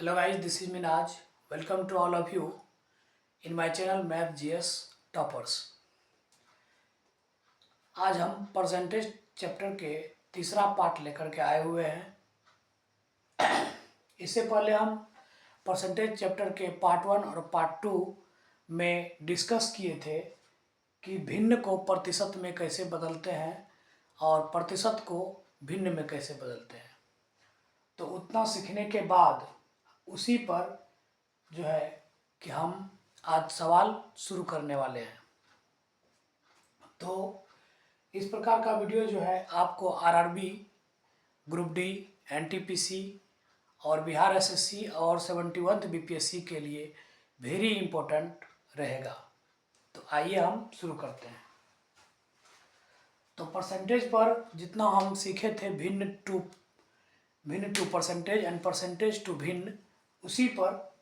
Hello guys, this is Minaj. Welcome to all of you in my channel Math GS Toppers. आज हम percentage chapter के तीसरा part लेकर के आए हुए हैं। इससे पहले हम परसेंटेज चैप्टर के पार्ट 1 और पार्ट 2 में डिस्कस किए थे कि भिन्न को प्रतिशत में कैसे बदलते हैं और प्रतिशत को भिन्न में कैसे बदलते हैं। तो उतना सीखने के बाद उसी पर जो है कि हम आज सवाल शुरू करने वाले हैं। तो इस प्रकार का वीडियो जो है आपको आरआरबी, ग्रुप डी, एनटीपीसी और बिहार एसएससी और 71th बीपीएससी के लिए वेरी इम्पोर्टेंट रहेगा। तो आइए हम शुरू करते हैं। तो परसेंटेज पर जितना हम सीखे थे भिन्न to percentage and percentage to भिन्न, उसी पर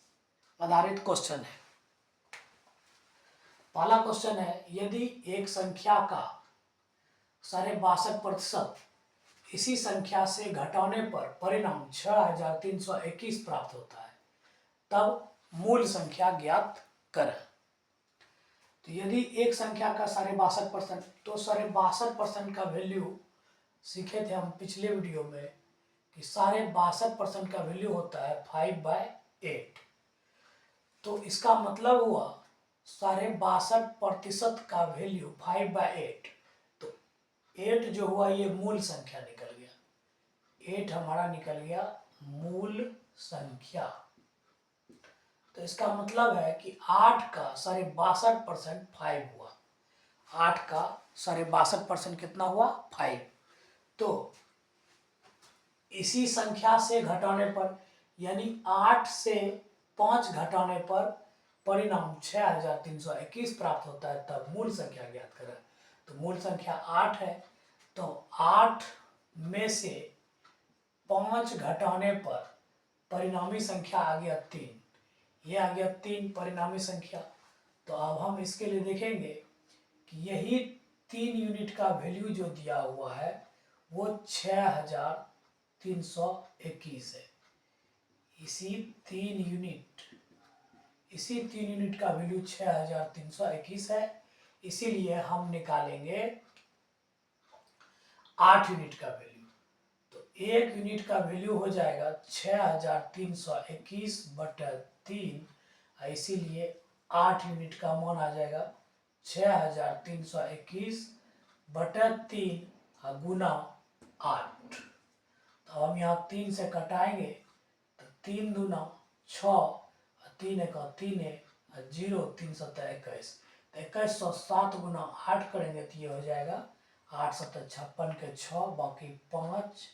आधारित क्वेश्चन है। पहला क्वेश्चन है, यदि एक संख्या का 62% इसी संख्या से घटाने पर परिणाम 6321 प्राप्त होता है, तब मूल संख्या ज्ञात करें। तो यदि एक संख्या का 62%, तो 62% का वैल्यू सीखे थे हम पिछले वीडियो में कि 62% का वैल्यू होता है 5/8। तो इसका मतलब हुआ 62% का वैल्यू 5/8। तो 8 जो हुआ ये मूल संख्या निकल गया, 8 हमारा निकल गया मूल संख्या। तो इसका मतलब है कि 8 का 62% 5 हुआ। 8 का 62% कितना हुआ? 5। तो इसी संख्या से घटाने पर, यानी 8 से 5 घटाने पर परिणाम 6321 प्राप्त होता है, तब मूल संख्या ज्ञात करें। तो मूल संख्या 8 है, तो 8 में से 5 घटाने पर परिणामी संख्या आ गया 3। ये आ गया 3 परिणामी संख्या। तो अब हम इसके लिए देखेंगे कि यही 3 यूनिट का वैल्यू जो दिया हुआ है वो 6321 है। इसी 3 यूनिट का वैल्यू 6321 है। इसीलिए हम निकालेंगे 8 यूनिट का वैल्यू। तो 1 यूनिट का वैल्यू हो जाएगा 6321/3, इसीलिए 8 यूनिट का मान आ जाएगा 6321/3 गुना 8। तो हम यहाँ 3 से कटाएंगे तो 3 दूना 6, 3 एक 3 है, 0 3 7 21। तो 2107 गुना 8 करेंगे तो ये हो जाएगा 8 7 56 के 6, बाकी 5,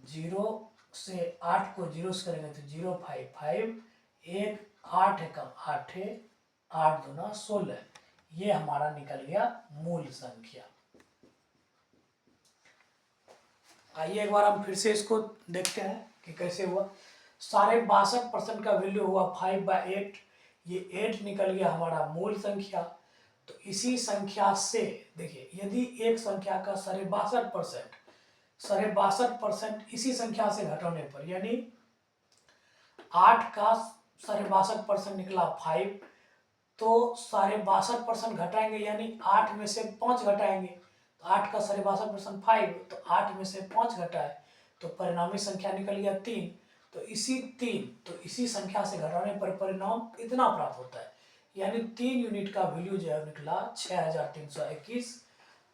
0 से 8 को 0 से करेंगे तो 0 5 5, 1 8 एक 8 है, 8 दूना 16। ये हमारा निकल गया मूल संख्या। आइए एक बार हम फिर से इसको देखते हैं कि कैसे हुआ। 62% का वैल्यू हुआ 5/8। ये 8 निकल गया हमारा मूल संख्या। तो इसी संख्या से देखिए, यदि एक संख्या का 62% इसी संख्या से घटाने पर, यानी 8 का 62% निकला 5, तो 62% घटाएंगे, यानी 8 में से 5 घटाएंगे। तो 8 का 62% 5, तो 8 में से 5 घटाए तो परिणामी संख्या निकल गया 3। तो इसी संख्या से घटाने पर परिणाम इतना प्राप्त होता है, यानी 3 यूनिट का वैल्यू जो है निकला 6321,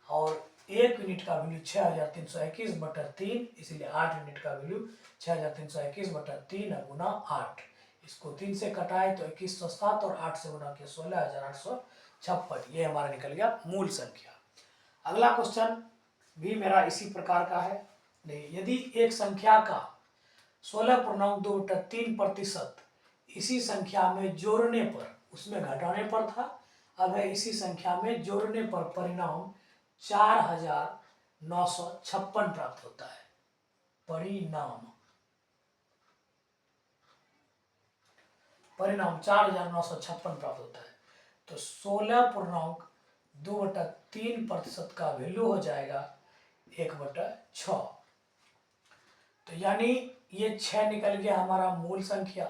और 1 यूनिट का वैल्यू 6321/3, इसलिए 8 यूनिट का वैल्यू 6321/3 गुना 8। इसको 3 से कटाए तो 2107 और 8 से गुना के 16856। ये हमारा निकल गया मूल संख्या। अगला क्वेश्चन भी मेरा इसी प्रकार का है। यदि एक संख्या का 16.2/3% इसी संख्या में जोड़ने पर, उसमें घटाने पर था, अब है इसी संख्या में जोड़ने पर परिणाम 4956 प्राप्त होता है। परिणाम 4956 प्राप्त होता है। तो 16.2/3% का वैल्यू हो जाएगा 1/6। तो यानी ये 6 निकल गया हमारा मूल संख्या,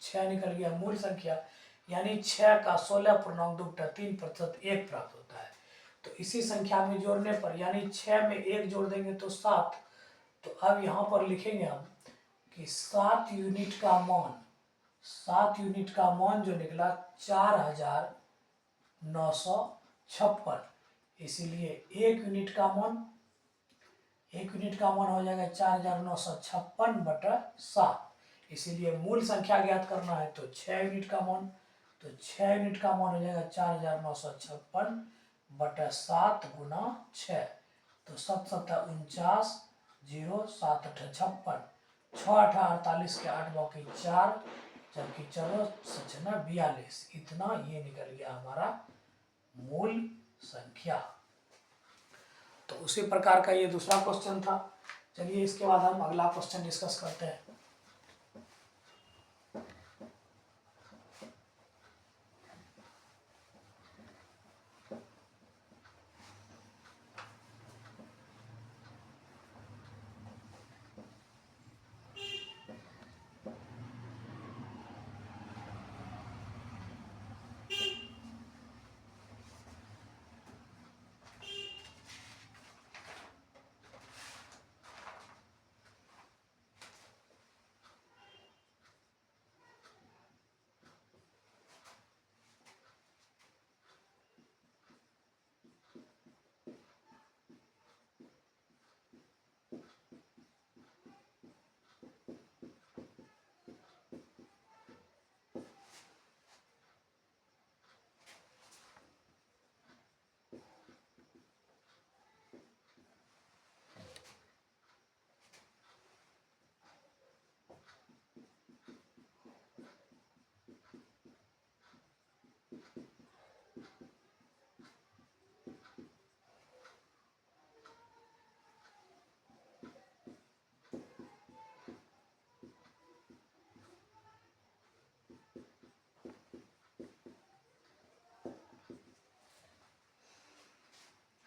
6 निकल गया मूल संख्या, यानी 6 का 16.2-3% 1 प्राप्त होता है। तो इसी संख्या में जोड़ने पर, यानी 6 में 1 जोड़ देंगे तो 7। तो अब यहाँ पर लिखेंगे हम कि 7 यूनिट का मान, 7 यूनिट का मान जो निकला 4956। इसीलिए 1 यूनिट का मान, 1 यूनिट का मान हो जाएगा 4956/7। इसीलिए मूल संख्या ज्ञात करना है तो 6 यूनिट का मान, तो 6 यूनिट का मान हो जाएगा 4956/7 गुना 6। तो 7×7 = 49, 0 7 8 56, 6 8 48 के 8 बाकी 4, जबकि 4 7 42। इतना ये निकल गया हमारा मूल संख्या। तो उसी प्रकार का ये दूसरा क्वेश्चन था। चलिए इसके बाद हम अगला क्वेश्चन डिस्कस करते हैं।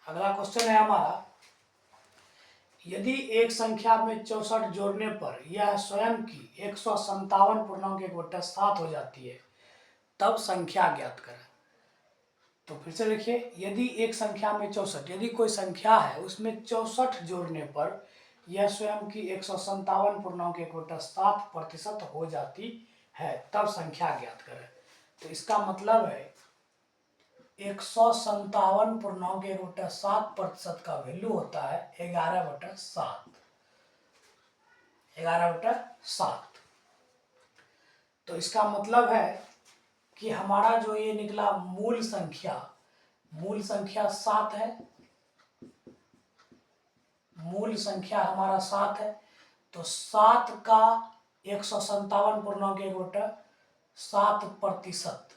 अगला क्वेश्चन है हमारा, यदि एक संख्या में 64 जोड़ने पर यह स्वयं की 157.7 हो जाती है, तब संख्या ज्ञात करें। तो फिर से देखिए, यदि एक संख्या में 64, यदि कोई संख्या है उसमें 64 जोड़ने पर यह स्वयं की 157.7% हो जाती है, तब संख्या ज्ञात करें। तो इसका मतलब है 157.7% का वैल्यू होता है 11/7, 11/7। तो इसका मतलब है कि हमारा जो ये निकला मूल संख्या 7 है, मूल संख्या हमारा 7 है। तो 7 का 157.7%,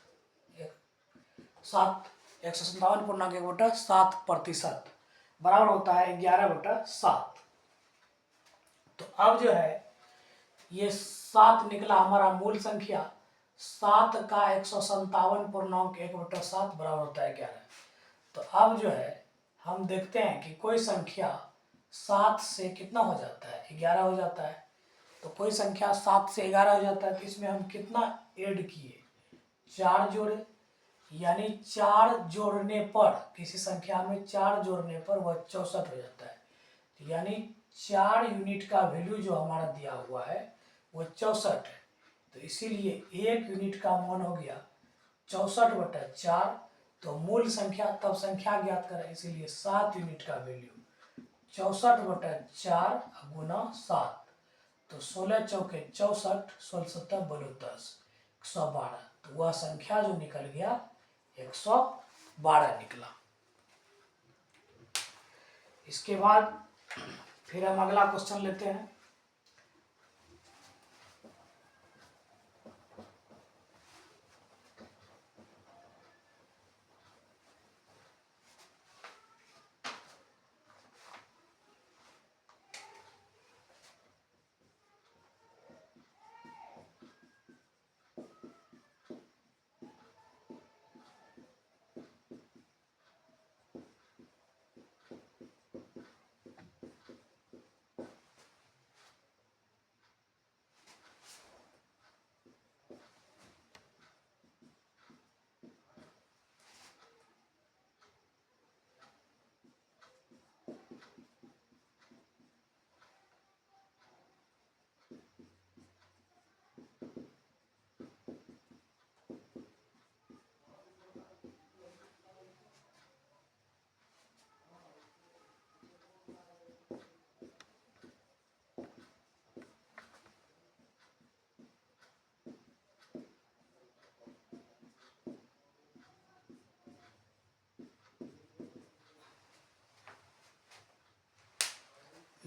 157.7% बराबर होता है 11/7। तो अब जो है ये 7 निकला हमारा मूल संख्या, 7 का 157.1/7 बराबर होता है 11। तो अब जो है हम देखते हैं कि कोई संख्या 7 से कितना हो जाता है, 11 हो जाता है। तो कोई संख्या 7 से 11 हो जाता है, तो इसमें हम कितना ऐड किए, 4 जोड़े। यानी 4 जोड़ने पर, किसी संख्या में 4 जोड़ने पर वह 64 हो जाता है। तो यानी 4 यूनिट का वैल्यू जो हमारा दिया हुआ है वो 64 है। तो इसीलिए 1 यूनिट का मान हो गया 64/4। तो मूल संख्या, तब संख्या ज्ञात करें, इसीलिए 7 यूनिट का वैल्यू 64/4 गुना 7। तो 16 चौके 64, 16 सत्तर 10, 112। तो वह संख्या जो निकल गया 112 निकला। इसके बाद फिर हम अगला क्वेश्चन लेते हैं।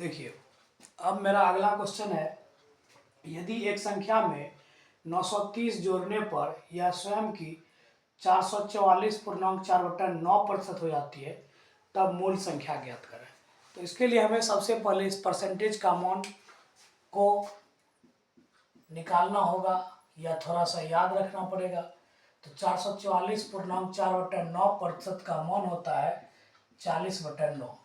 देखिए, अब मेरा अगला क्वेश्चन है, यदि एक संख्या में 930 जोड़ने पर यह स्वयं की 444.4/9% हो जाती है, तब मूल संख्या ज्ञात करें। तो इसके लिए हमें सबसे पहले इस परसेंटेज का मान को निकालना होगा या थोड़ा सा याद रखना पड़ेगा। तो 444.4/9% का मान होता है 40/9।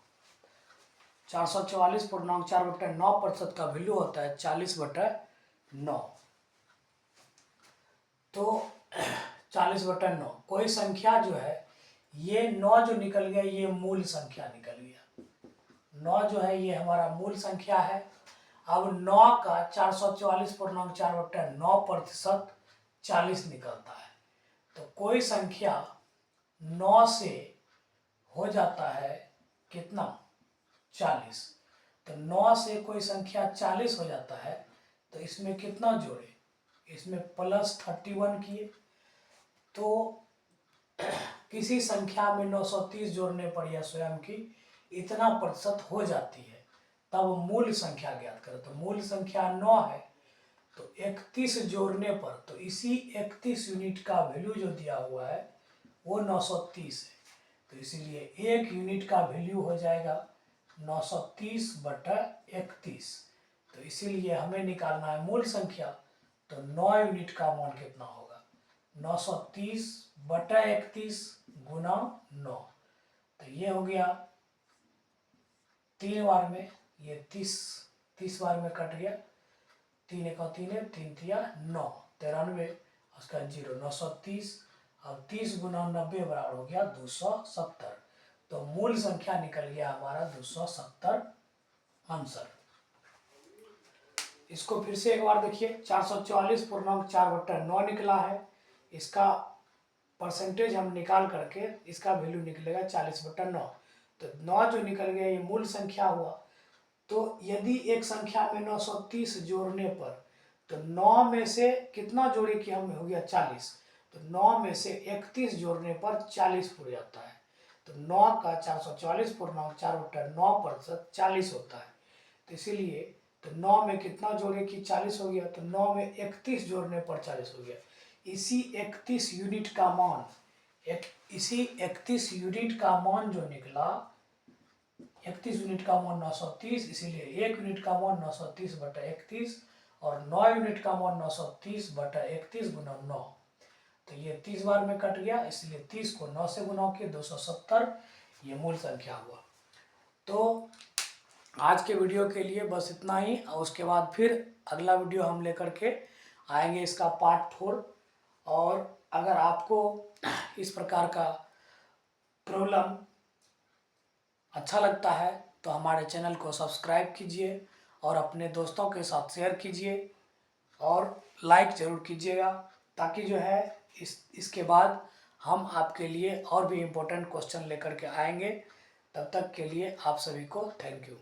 444.4/9% का वैल्यू होता है 40/9। तो 40/9 कोई संख्या जो है, ये 9 जो निकल गया ये मूल संख्या निकल गया। 9 जो है ये हमारा मूल संख्या है। अब 9 का 444.4/9% 40 निकलता है। तो कोई संख्या 9 से हो जाता है कितना, 40। तो 9 से कोई संख्या 40 हो जाता है, तो इसमें कितना जोड़े, इसमें +31 किए। तो किसी संख्या में 930 जोड़ने पर यह स्वयं की इतना प्रतिशत हो जाती है, तब मूल संख्या ज्ञात करें। तो मूल संख्या 9 है, तो 31 जोड़ने पर, तो इसी 31 यूनिट का वैल्यू जो दिया हुआ है वो 930 है। तो इसीलिए 1 यूनिट का वैल्यू हो जाएगा 930/31। तो इसीलिए हमें निकालना है मूल संख्या। तो 9 यूनिट का मान कितना होगा, 930/31 गुना 9। तो ये हो गया 3 बार में, ये 30 बार में कट गया। 3 × 3 है, 3 × 9 93, उसका 0 930। अब 30 × 90 बराबर हो गया 270। तो मूल संख्या निकल गया हमारा 270 आंसर। इसको फिर से एक बार देखिए, 444.4/9 निकला है। इसका परसेंटेज हम निकाल करके इसका वैल्यू निकलेगा 40/9। तो 9 जो निकल गया ये मूल संख्या हुआ। तो यदि एक संख्या में 930 जोड़ने पर, तो 9 में से कितना जोड़े कि हम हो गया 40। तो 9 में से 31 जोड़ने पर 40 पूरा जाता है। तो 9 का 444.4/9% 40 होता है। तो इसीलिए तो 9 में कितना जोड़े कि 40 हो गया। तो 9 में 31 जोड़ने पर 40 हो गया। इसी 31 यूनिट का मान, इसी 31 यूनिट का मान जो निकला, 31 यूनिट का मान 930, इसीलिए 1 यूनिट का मान 930/31 और 9 यूनिट का मान 930/31 गुना 9। तो ये 30 बार में कट गया, इसलिए 30 को 9 से गुना किए 270, ये मूल संख्या हुआ। तो आज के वीडियो के लिए बस इतना ही, और उसके बाद फिर अगला वीडियो हम लेकर के आएंगे, इसका पार्ट 4। और अगर आपको इस प्रकार का प्रॉब्लम अच्छा लगता है तो हमारे चैनल को सब्सक्राइब कीजिए और अपने दोस्तों के साथ शेयर कीजिए और लाइक ज़रूर कीजिएगा, ताकि जो है इसके बाद हम आपके लिए और भी इम्पोर्टेंट क्वेश्चन लेकर के आएंगे। तब तक के लिए आप सभी को थैंक यू।